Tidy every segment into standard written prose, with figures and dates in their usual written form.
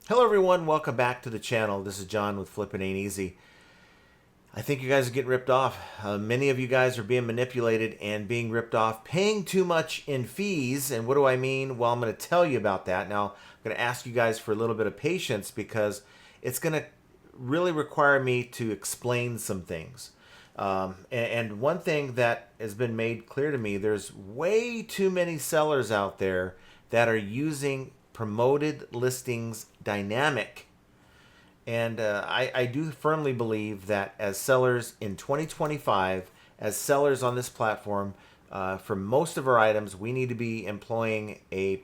Hello everyone, welcome back to the channel. This is John with Flippin' Ain't Easy. I think you guys are getting ripped off. Many of you guys are being manipulated and being ripped off, paying too much in fees. And what do I mean? Well, I'm going to tell you about that. Now, I'm going to ask you guys for a little bit of patience because it's going to really require me to explain some things. And one thing that has been made clear to me, there's way too many sellers out there that are using promoted listings dynamic. And I do firmly believe that as sellers in 2025, as sellers on this platform, for most of our items, we need to be employing a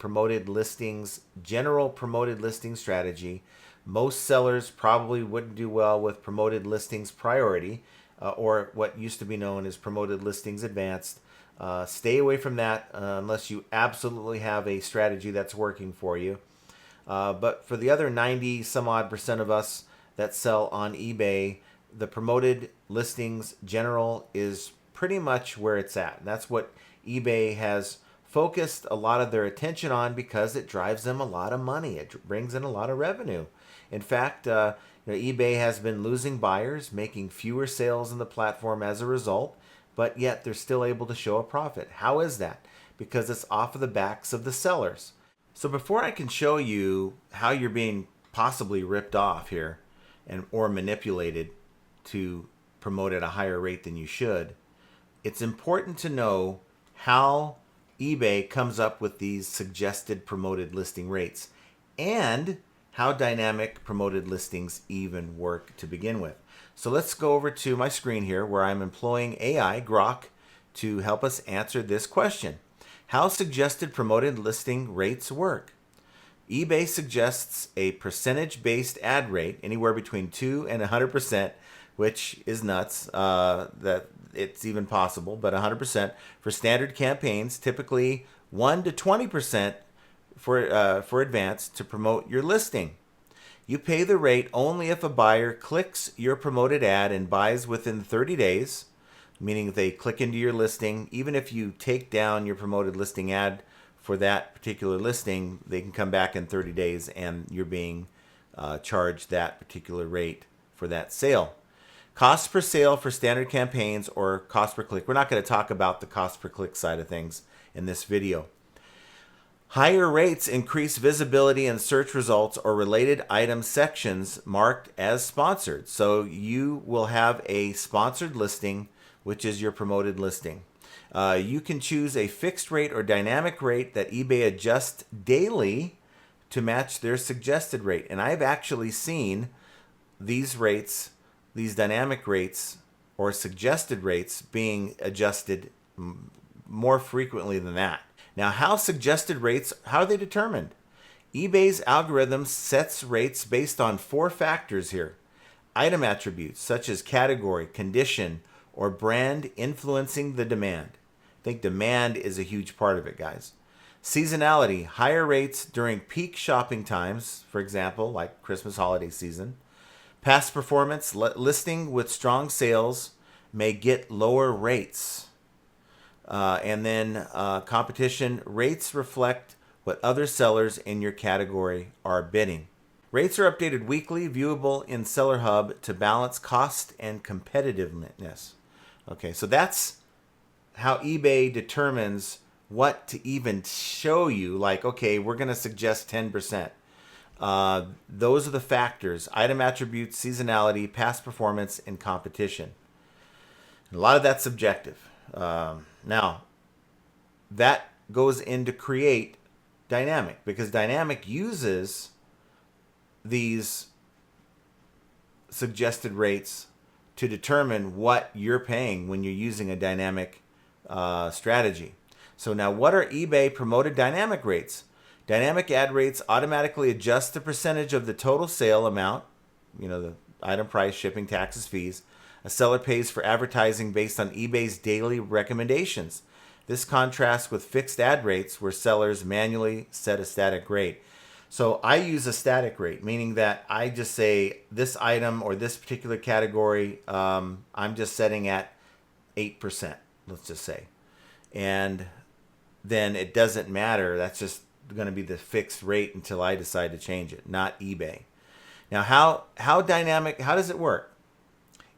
general promoted listing strategy. Most sellers probably wouldn't do well with promoted listings priority, or what used to be known as promoted listings advanced. Stay away from that unless you absolutely have a strategy that's working for you. But for the other 90 some odd percent of us that sell on eBay, the promoted listings general is pretty much where it's at. And that's what eBay has focused a lot of their attention on because it drives them a lot of money. It brings in a lot of revenue. In fact, eBay has been losing buyers, making fewer sales in the platform as a result, but yet they're still able to show a profit. How is that? Because it's off of the backs of the sellers. So before I can show you how you're being possibly ripped off here or manipulated to promote at a higher rate than you should, it's important to know how eBay comes up with these suggested promoted listing rates and how dynamic promoted listings even work to begin with. So let's go over to my screen here where I'm employing AI, Grok, to help us answer this question. How suggested promoted listing rates work? eBay suggests a percentage-based ad rate, anywhere between 2 and 100%, which is nuts that it's even possible, but 100% for standard campaigns, typically 1 to 20% for advance to promote your listing. You pay the rate only if a buyer clicks your promoted ad and buys within 30 days, meaning they click into your listing. Even if you take down your promoted listing ad for that particular listing, they can come back in 30 days and you're being charged that particular rate for that sale. Cost per sale for standard campaigns or cost per click. We're not going to talk about the cost per click side of things in this video. Higher rates increase visibility in search results or related item sections marked as sponsored. So you will have a sponsored listing, which is your promoted listing. You can choose a fixed rate or dynamic rate that eBay adjusts daily to match their suggested rate. And I've actually seen these rates, these dynamic rates or suggested rates being adjusted more frequently than that. Now, how suggested rates, how are they determined? eBay's algorithm sets rates based on 4 factors here. Item attributes such as category, condition, or brand influencing the demand. I think demand is a huge part of it, guys. Seasonality, higher rates during peak shopping times, for example, like Christmas holiday season. Past performance, listing with strong sales may get lower rates. And then competition, rates reflect what other sellers in your category are bidding. Rates are updated weekly, viewable in Seller Hub to balance cost and competitiveness. Okay, so that's how eBay determines what to even show you. Like, okay, we're going to suggest 10%. Those are the factors: item attributes, seasonality, past performance, and competition. And a lot of that's subjective. Now, that goes in to create dynamic, because dynamic uses these suggested rates to determine what you're paying when you're using a dynamic strategy. So now, what are eBay promoted dynamic rates? Dynamic ad rates automatically adjust the percentage of the total sale amount, the item price, shipping, taxes, fees, a seller pays for advertising based on eBay's daily recommendations. This contrasts with fixed ad rates where sellers manually set a static rate. So I use a static rate, meaning that I just say this item or this particular category, I'm just setting at 8%, let's just say. And then it doesn't matter. That's just going to be the fixed rate until I decide to change it, not eBay. Now, how dynamic? How does it work?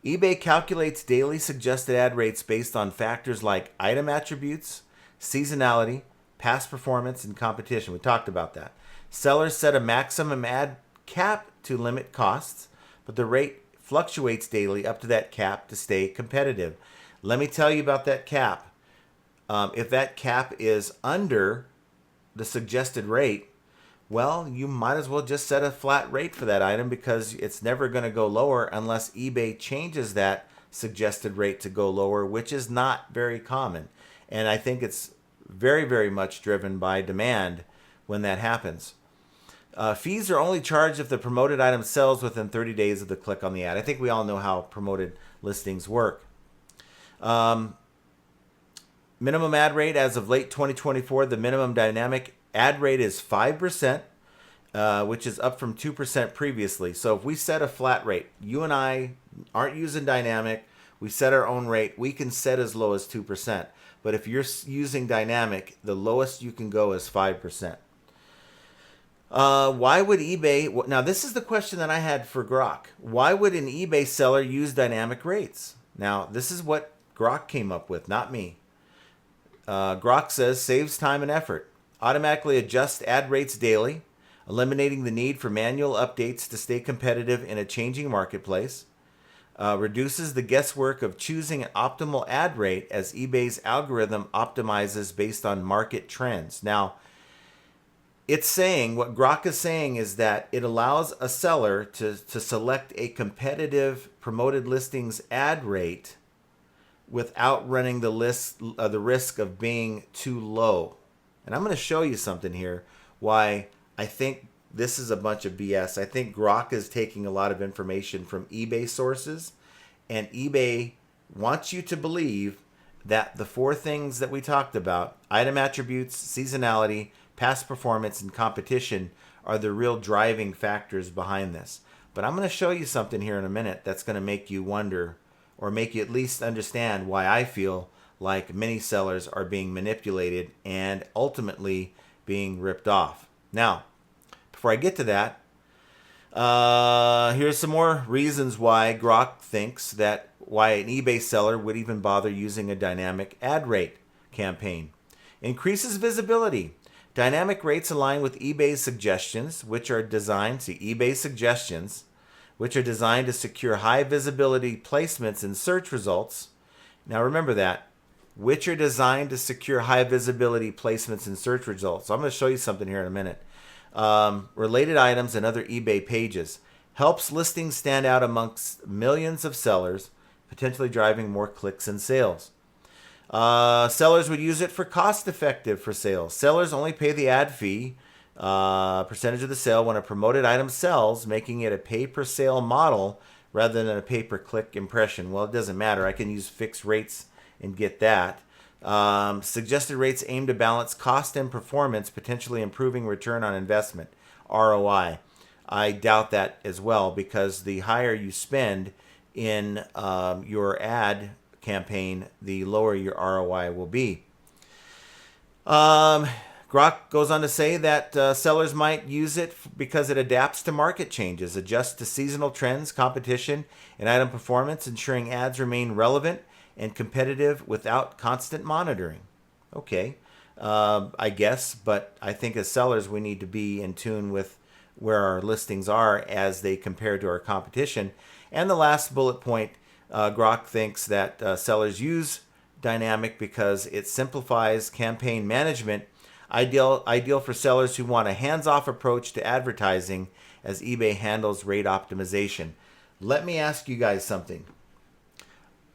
eBay calculates daily suggested ad rates based on factors like item attributes, seasonality, past performance, and competition. We talked about that. Sellers set a maximum ad cap to limit costs, but the rate fluctuates daily up to that cap to stay competitive. Let me tell you about that cap. If that cap is under the suggested rate, well, you might as well just set a flat rate for that item because it's never going to go lower unless eBay changes that suggested rate to go lower, which is not very common. And I think it's very, very much driven by demand when that happens. Fees are only charged if the promoted item sells within 30 days of the click on the ad. I think we all know how promoted listings work. Minimum ad rate as of late 2024, the minimum dynamic ad rate is 5%, which is up from 2% previously. So if we set a flat rate, you and I aren't using dynamic, we set our own rate, we can set as low as 2%. But if you're using dynamic, the lowest you can go is 5%. Why would eBay... Now, this is the question that I had for Grok. Why would an eBay seller use dynamic rates? Now, this is what Grok came up with, not me. Grok says, saves time and effort. Automatically adjust ad rates daily, eliminating the need for manual updates to stay competitive in a changing marketplace. Reduces the guesswork of choosing an optimal ad rate as eBay's algorithm optimizes based on market trends. Now, it's saying, what Grok is saying is that it allows a seller to select a competitive promoted listings ad rate without running the risk of being too low. And I'm going to show you something here why I think this is a bunch of BS. I think Grok is taking a lot of information from eBay sources, and eBay wants you to believe that the four things that we talked about, item attributes, seasonality, past performance, and competition, are the real driving factors behind this. But I'm going to show you something here in a minute that's going to make you wonder, or make you at least understand why I feel like many sellers are being manipulated and ultimately being ripped off. Now, before I get to that, here's some more reasons why Grok thinks that why an eBay seller would even bother using a dynamic ad rate campaign. Increases visibility. Dynamic rates align with eBay's suggestions, which are designed to secure high visibility placements in search results. Now remember that, which are designed to secure high visibility placements in search results. So I'm going to show you something here in a minute. Related items and other eBay pages. Helps listings stand out amongst millions of sellers, potentially driving more clicks and sales. Sellers would use it for cost-effective for sales. Sellers only pay the ad fee, percentage of the sale, when a promoted item sells, making it a pay-per-sale model rather than a pay-per-click impression. Well, it doesn't matter. I can use fixed rates and get that. Suggested rates aim to balance cost and performance, potentially improving return on investment, ROI. I doubt that as well, because the higher you spend in your ad campaign, the lower your ROI will be. Grok goes on to say that sellers might use it because it adapts to market changes, adjusts to seasonal trends, competition, and item performance, ensuring ads remain relevant and competitive without constant monitoring. Okay, I guess, but I think as sellers we need to be in tune with where our listings are as they compare to our competition. And the last bullet point, Grok thinks that sellers use dynamic because it simplifies campaign management, ideal for sellers who want a hands-off approach to advertising as eBay handles rate optimization. Let me ask you guys something.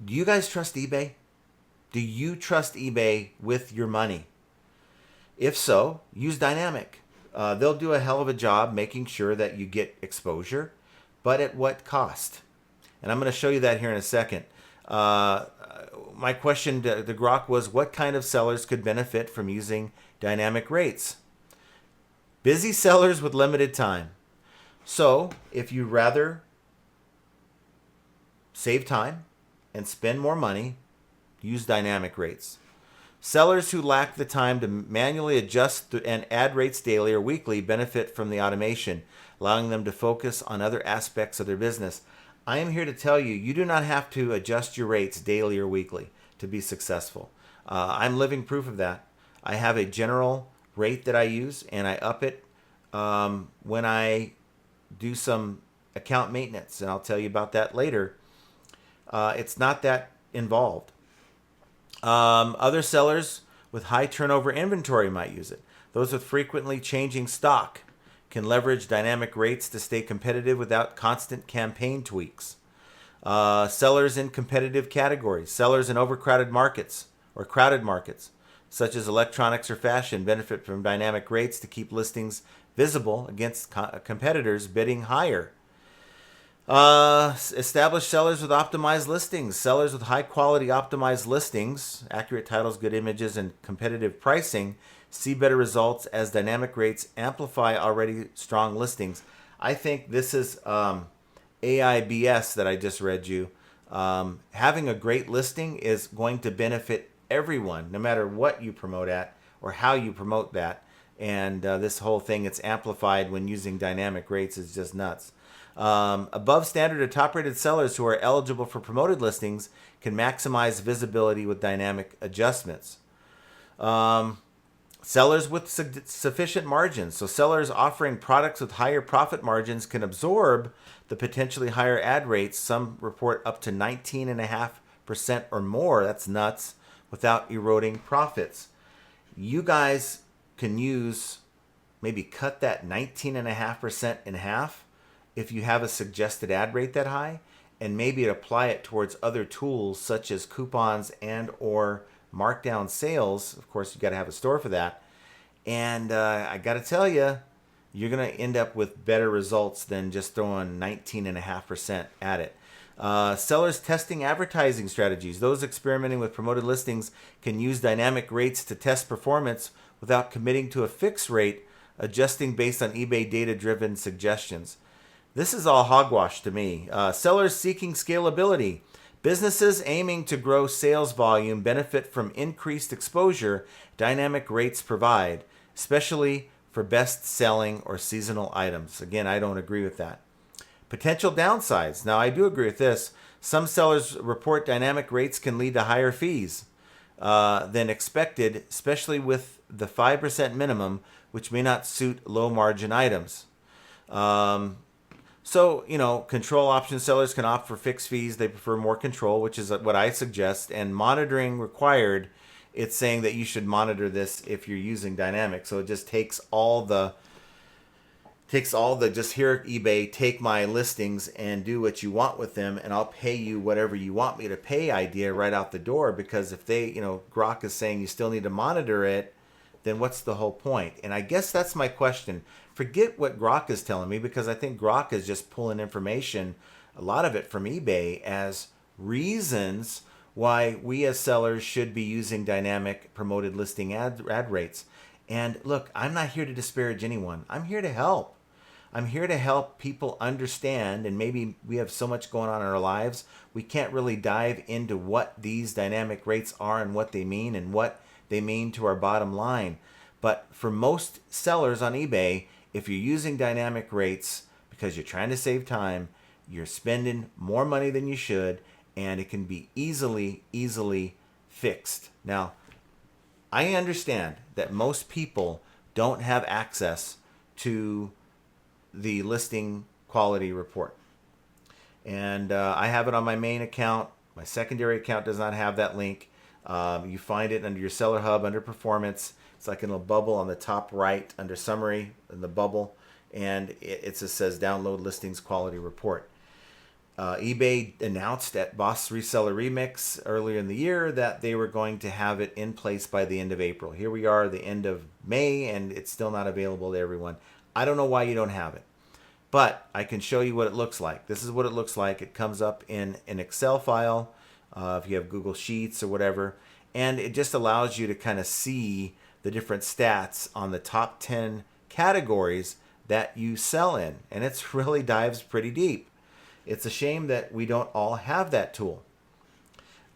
Do you guys trust eBay? Do you trust eBay with your money? If so, use dynamic. They'll do a hell of a job making sure that you get exposure, but at what cost? And I'm going to show you that here in a second. My question to Grok was, what kind of sellers could benefit from using dynamic rates? Busy sellers with limited time. So if you rather save time and spend more money, use dynamic rates. Sellers who lack the time to manually adjust and add rates daily or weekly benefit from the automation, allowing them to focus on other aspects of their business. I am here to tell you, you do not have to adjust your rates daily or weekly to be successful. I'm living proof of that. I have a general rate that I use, and I up it when I do some account maintenance, and I'll tell you about that later. It's not that involved. Other sellers with high turnover inventory might use it. Those with frequently changing stock can leverage dynamic rates to stay competitive without constant campaign tweaks. Sellers in competitive categories, sellers in overcrowded markets or crowded markets, such as electronics or fashion, benefit from dynamic rates to keep listings visible against competitors bidding higher. Established sellers with optimized listings. Sellers with high quality optimized listings, accurate titles, good images, and competitive pricing see better results as dynamic rates amplify already strong listings. I think this is AIBS that I just read you. Having a great listing is going to benefit everyone, no matter what you promote at or how you promote that. And this whole thing, it's amplified when using dynamic rates, is just nuts. Above standard or top rated sellers who are eligible for promoted listings can maximize visibility with dynamic adjustments. Sellers with sufficient margins. So sellers offering products with higher profit margins can absorb the potentially higher ad rates. Some report up to 19.5% or more. That's nuts, without eroding profits. You guys can maybe cut that 19.5% in half if you have a suggested ad rate that high, and maybe apply it towards other tools such as coupons and or markdown sales. Of course, you got to have a store for that. And I got to tell you, you're going to end up with better results than just throwing 19.5% at it. Sellers testing advertising strategies. Those experimenting with promoted listings can use dynamic rates to test performance without committing to a fixed rate, adjusting based on eBay data-driven suggestions. This is all hogwash to me. Sellers seeking scalability. Businesses aiming to grow sales volume benefit from increased exposure dynamic rates provide, especially for best-selling or seasonal items. Again, I don't agree with that. Potential downsides. Now, I do agree with this. Some sellers report dynamic rates can lead to higher fees than expected, especially with the 5% minimum, which may not suit low-margin items. So, control option sellers can opt for fixed fees. They prefer more control, which is what I suggest. And monitoring required. It's saying that you should monitor this if you're using dynamic. So it just takes all the just here eBay, take my listings and do what you want with them, and I'll pay you whatever you want me to pay idea right out the door. Because if they, Grok is saying you still need to monitor it, then what's the whole point? And I guess that's my question. Forget what Grok is telling me, because I think Grok is just pulling information, a lot of it from eBay, as reasons why we as sellers should be using dynamic promoted listing ad rates. And look, I'm not here to disparage anyone. I'm here to help. I'm here to help people understand, and maybe we have so much going on in our lives, we can't really dive into what these dynamic rates are and what they mean to our bottom line. But for most sellers on eBay, if you're using dynamic rates because you're trying to save time, you're spending more money than you should, and it can be easily fixed. Now, I understand that most people don't have access to the listing quality report. And I have it on my main account. My secondary account does not have that link. You find it under your Seller Hub, under Performance. It's like a little bubble on the top right under Summary in the bubble. And it just says Download Listings Quality Report. eBay announced at Boss Reseller Remix earlier in the year that they were going to have it in place by the end of April. Here we are, the end of May, and it's still not available to everyone. I don't know why you don't have it, but I can show you what it looks like. This is what it looks like. It comes up in an Excel file, if you have Google Sheets or whatever, and it just allows you to kind of see the different stats on the top 10 categories that you sell in, and it really dives pretty deep. It's a shame that we don't all have that tool.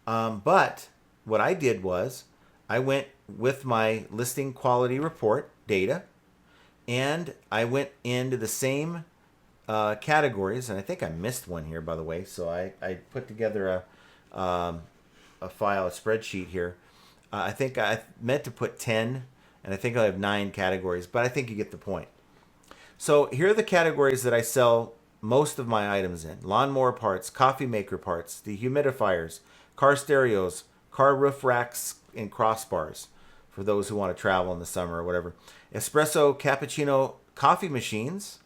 But what I did was I went with my listing quality report data, and I went into the same categories, and I think I missed one here, by the way. So I put together a file, a spreadsheet here. I think I meant to put 10, and I think I have 9 categories, but I think you get the point. So here are the categories that I sell most of my items in: lawnmower parts, coffee maker parts, dehumidifiers, car stereos, car roof racks, and crossbars for those who want to travel in the summer or whatever. Espresso, cappuccino, coffee machines,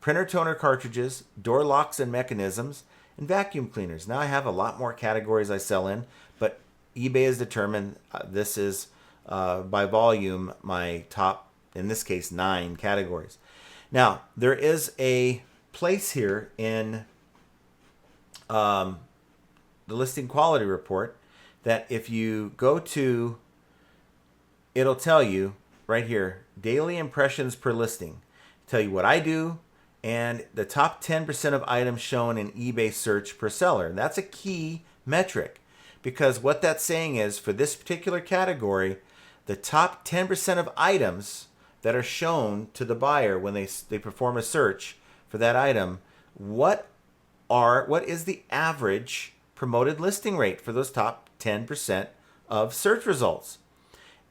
printer toner cartridges, door locks and mechanisms, and vacuum cleaners. Now I have a lot more categories I sell in, but eBay has determined this is by volume my top, in this case, 9 categories. Now there is a place here in the listing quality report that if you go to, it'll tell you right here, daily impressions per listing. Tell you what I do and the top 10% of items shown in eBay search per seller. And that's a key metric, because what that's saying is for this particular category, the top 10% of items that are shown to the buyer when they perform a search for that item, what is the average promoted listing rate for those top 10% of search results?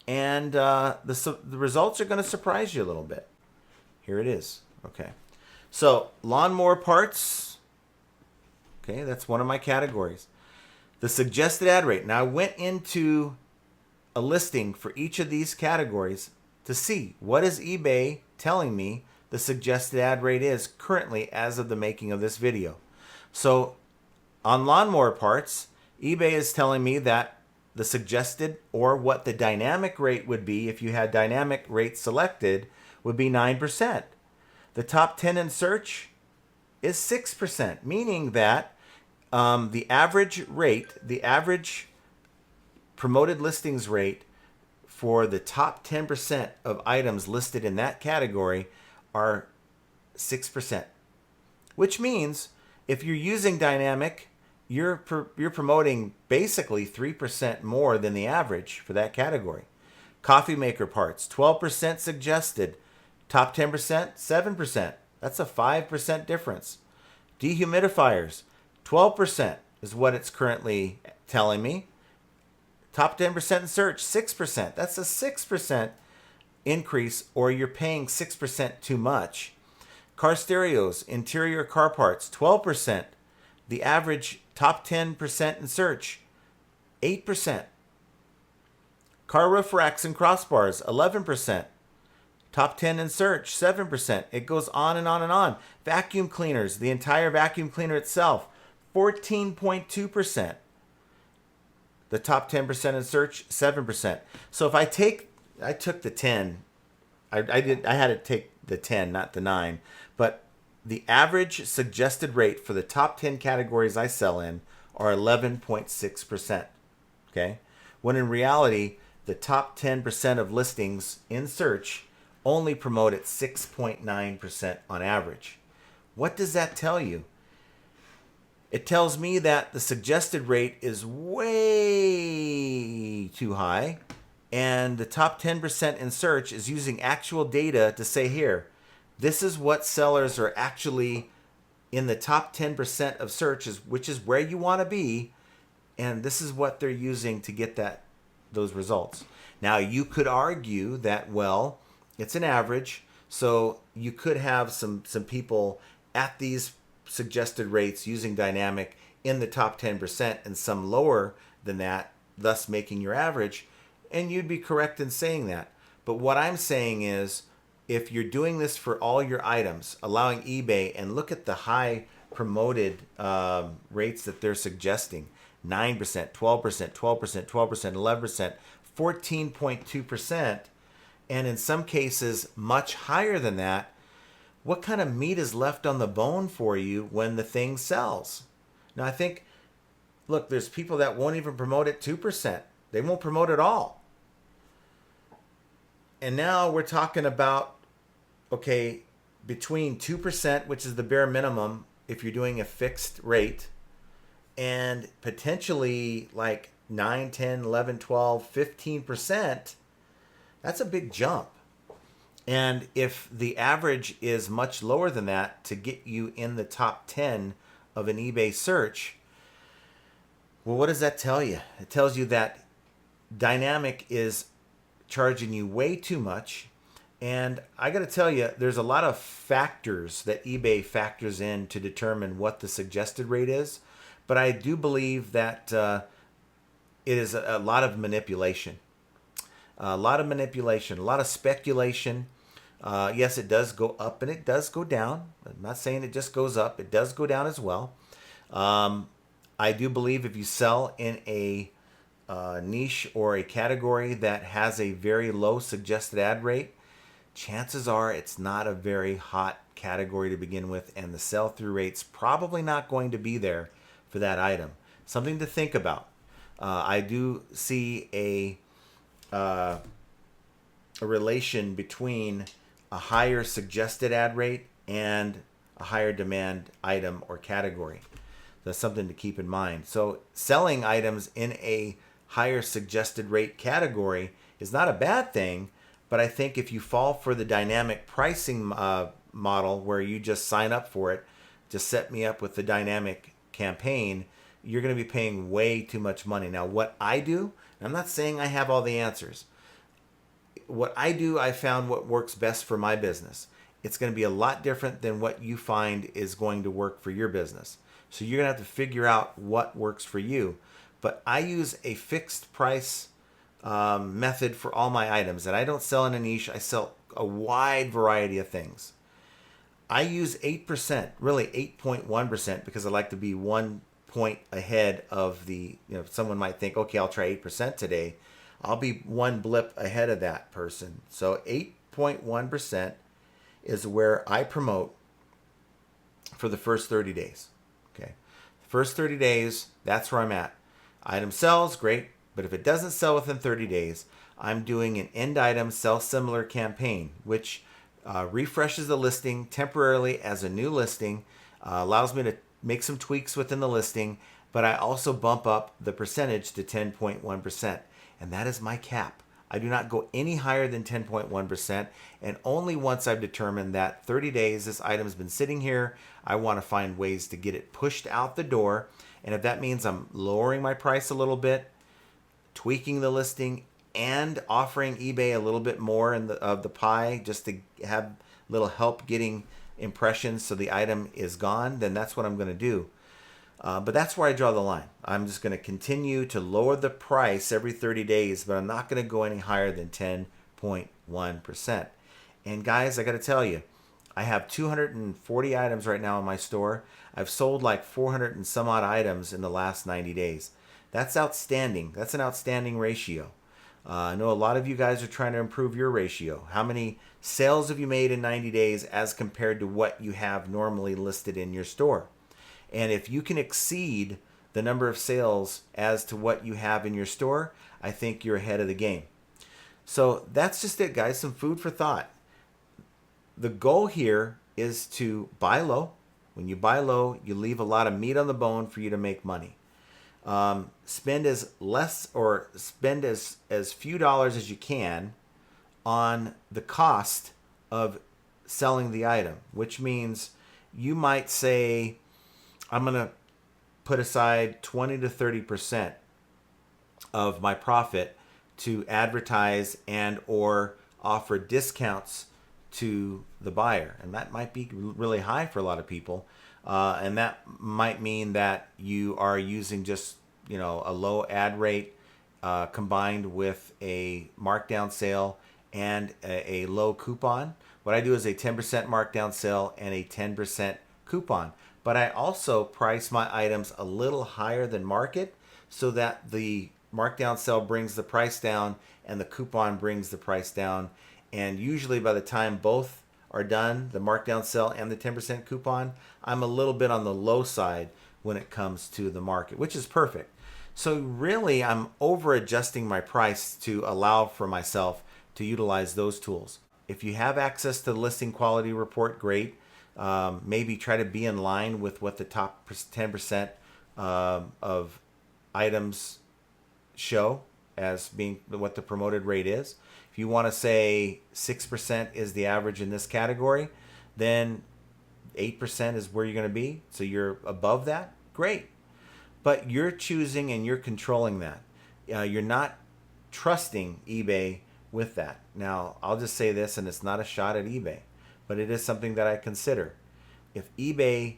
And the results are going to surprise you a little bit. Here it is. Okay. So lawnmower parts. Okay, that's one of my categories. The suggested ad rate. Now I went into a listing for each of these categories to see what is eBay telling me the suggested ad rate is currently as of the making of this video. So on lawnmower parts, eBay is telling me that the suggested, or what the dynamic rate would be if you had dynamic rate selected, would be 9%. The top 10 in search is 6%, meaning that the average rate, the average promoted listings rate for the top 10% of items listed in that category are 6%, which means if you're using dynamic, you're promoting basically 3% more than the average for that category. Coffee maker parts, 12% suggested. Top 10%, 7%. That's a 5% difference. Dehumidifiers, 12% is what it's currently telling me. Top 10% in search, 6%. That's a 6% increase, or you're paying 6% too much. Car stereos, interior car parts, 12%. The average top 10% in search, 8%. Car roof racks and crossbars, 11%. Top 10 in search, 7%. It goes on and on and on. Vacuum cleaners, the entire vacuum cleaner itself, 14.2%. The top 10% in search, 7%. So if I took the 10, I had to take the 10, not the 9, but the average suggested rate for the top 10 categories I sell in are 11.6%. Okay? When in reality, the top 10% of listings in search only promote at 6.9% on average. What does that tell you? It tells me that the suggested rate is way too high, and the top 10% in search is using actual data to say, here, this is what sellers are actually in the top 10% of searches, which is where you want to be, and this is what they're using to get those results. Now, you could argue that, well, it's an average, so you could have some people at these suggested rates using dynamic in the top 10% and some lower than that, thus making your average, and you'd be correct in saying that. But what I'm saying is, if you're doing this for all your items, allowing eBay, and look at the high promoted rates that they're suggesting, 9%, 12%, 12%, 12%, 11%, 14.2%, and in some cases much higher than that, what kind of meat is left on the bone for you when the thing sells? Now, I think, look, there's people that won't even promote at 2%. They won't promote at all. And now we're talking about, okay, between 2%, which is the bare minimum if you're doing a fixed rate, and potentially like 9, 10, 11, 12, 15%, that's a big jump. And if the average is much lower than that to get you in the top 10 of an eBay search, well, what does that tell you? It tells you that Dynamic is charging you way too much. And I got to tell you, there's a lot of factors that eBay factors in to determine what the suggested rate is. But I do believe that it is a lot of manipulation. A lot of manipulation, a lot of speculation. Yes, it does go up and it does go down. I'm not saying it just goes up. It does go down as well. I do believe if you sell in a niche or a category that has a very low suggested ad rate, chances are it's not a very hot category to begin with, and the sell-through rate's probably not going to be there for that item. Something to think about. I do see a relation between a higher suggested ad rate and a higher demand item or category. That's something to keep in mind. So selling items in a higher suggested rate category is not a bad thing, but I think if you fall for the dynamic pricing model where you just sign up for it, just set me up with the dynamic campaign, you're going to be paying way too much money. Now, what I do, I'm not saying I have all the answers. What I do, I found what works best for my business. It's going to be a lot different than what you find is going to work for your business. So you're going to have to figure out what works for you. But I use a fixed price method for all my items. And I don't sell in a niche. I sell a wide variety of things. I use 8%, really 8.1%, because I like to be 1 point ahead of the, someone might think, okay, I'll try 8% today. I'll be one blip ahead of that person. So 8.1% is where I promote for the first 30 days. Okay. The first 30 days, that's where I'm at. Item sells, great. But if it doesn't sell within 30 days, I'm doing an end item sell similar campaign, which refreshes the listing temporarily as a new listing, allows me to make some tweaks within the listing, but I also bump up the percentage to 10.1%. And that is my cap. I do not go any higher than 10.1%. And only once I've determined that 30 days, this item's been sitting here, I want to find ways to get it pushed out the door. And if that means I'm lowering my price a little bit, tweaking the listing, and offering eBay a little bit more of the pie just to have a little help getting impressions so the item is gone, then that's what I'm going to do. But that's where I draw the line. I'm just going to continue to lower the price every 30 days, but I'm not going to go any higher than 10.1%. And guys, I got to tell you, I have 240 items right now in my store. I've sold like 400 and some odd items in the last 90 days. That's outstanding. That's an outstanding ratio. I know a lot of you guys are trying to improve your ratio. How many sales have you made in 90 days as compared to what you have normally listed in your store? And if you can exceed the number of sales as to what you have in your store, I think you're ahead of the game. So that's just it, guys. Some food for thought. The goal here is to buy low. When you buy low, you leave a lot of meat on the bone for you to make money. Spend as less or spend as few dollars as you can on the cost of selling the item, which means you might say, I'm going to put aside 20 to 30% of my profit to advertise and or offer discounts to the buyer. And that might be really high for a lot of people. And that might mean that you are using just, a low ad rate combined with a markdown sale and a low coupon. What I do is a 10% markdown sale and a 10% coupon. But I also price my items a little higher than market so that the markdown sale brings the price down and the coupon brings the price down. And usually by the time both are done, the markdown sale and the 10% coupon, I'm a little bit on the low side when it comes to the market, which is perfect. So really, I'm over adjusting my price to allow for myself to utilize those tools. If you have access to the listing quality report, great. Maybe try to be in line with what the top 10% of items show as being what the promoted rate is. If you want to say 6% is the average in this category, then 8% is where you're going to be. So you're above that. Great. But you're choosing and you're controlling that. You're not trusting eBay with that. Now, I'll just say this, and it's not a shot at eBay, but it is something that I consider. If eBay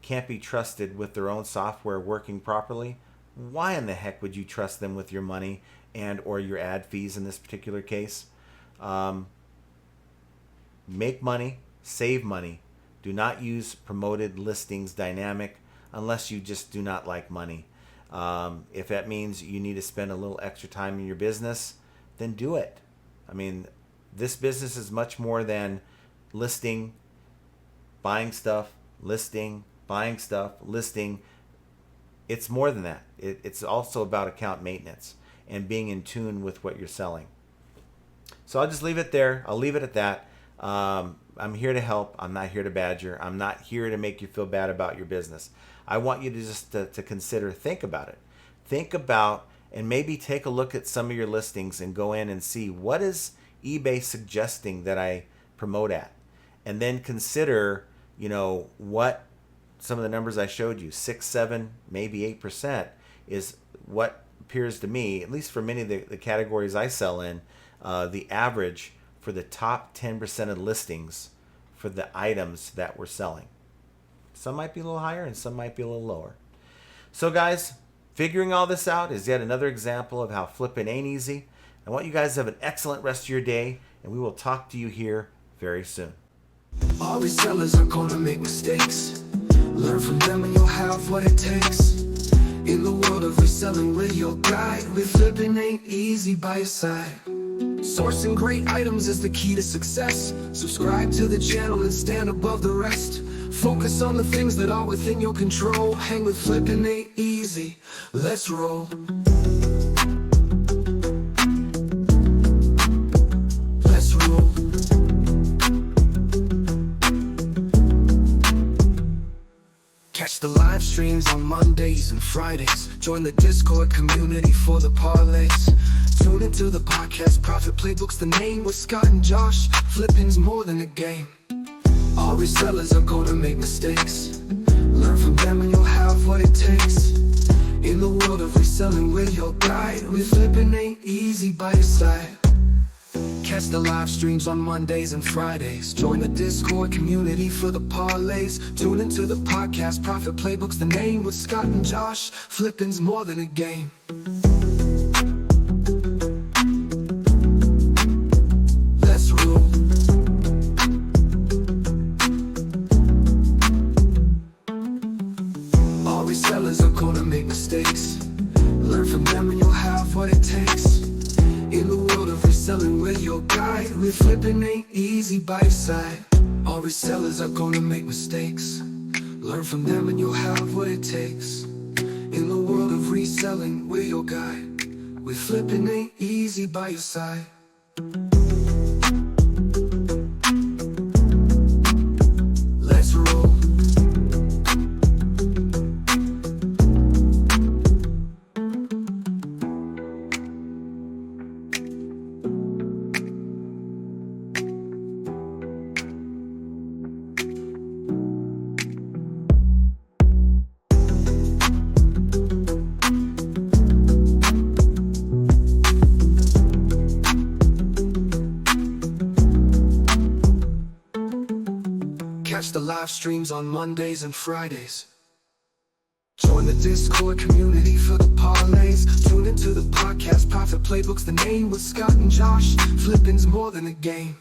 can't be trusted with their own software working properly, why in the heck would you trust them with your money and or your ad fees in this particular case? Make money, save money. Do not use promoted listings dynamic unless you just do not like money. If that means you need to spend a little extra time in your business, then do it. I mean, this business is much more than listing, buying stuff, listing, buying stuff, listing. It's more than that. It's also about account maintenance and being in tune with what you're selling. So I'll just leave it there. I'll leave it at that. I'm here to help. I'm not here to badger. I'm not here to make you feel bad about your business. I want you to just to consider, think about it. Think about and maybe take a look at some of your listings and go in and see what is eBay suggesting that I promote at. And then consider, what some of the numbers I showed you, 6, 7, maybe 8% is what appears to me, at least for many of the categories I sell in, the average for the top 10% of listings for the items that we're selling. Some might be a little higher and some might be a little lower. So guys, figuring all this out is yet another example of how flipping ain't easy. I want you guys to have an excellent rest of your day, and we will talk to you here very soon. All resellers are gonna make mistakes. Learn from them and you'll have what it takes. In the world of reselling, we're your guide. With flipping ain't easy by your side. Sourcing great items is the key to success. Subscribe to the channel and stand above the rest. Focus on the things that are within your control. Hang with flipping ain't easy. Let's roll. Let's roll. Catch the live streams on Mondays and Fridays. Join the Discord community for the parlays. Tune into the podcast Profit Playbook's the name with Scott and Josh. Flipping's more than a game. All resellers are gonna make mistakes. Learn from them and you'll have what it takes. In the world of reselling, we're your guide. With flipping ain't easy by your side. Catch the live streams on Mondays and Fridays. Join the Discord community for the parlays. Tune into the podcast Profit Playbook's the name with Scott and Josh. Flipping's more than a game. Let's roll. All resellers are gonna make mistakes. Learn from them and you'll have what it takes. In the world of reselling, we're your guide. With flipping ain't easy by your side. All resellers are gonna make mistakes. Learn from them and you'll have what it takes. In the world of reselling, we're your guide. With flipping ain't easy by your side. Let's roll. Catch the live streams on Mondays and Fridays. Join the Discord community for the parlays. Tune into the podcast Profit Playbook's the name with Scott and Josh. Flipping's more than a game.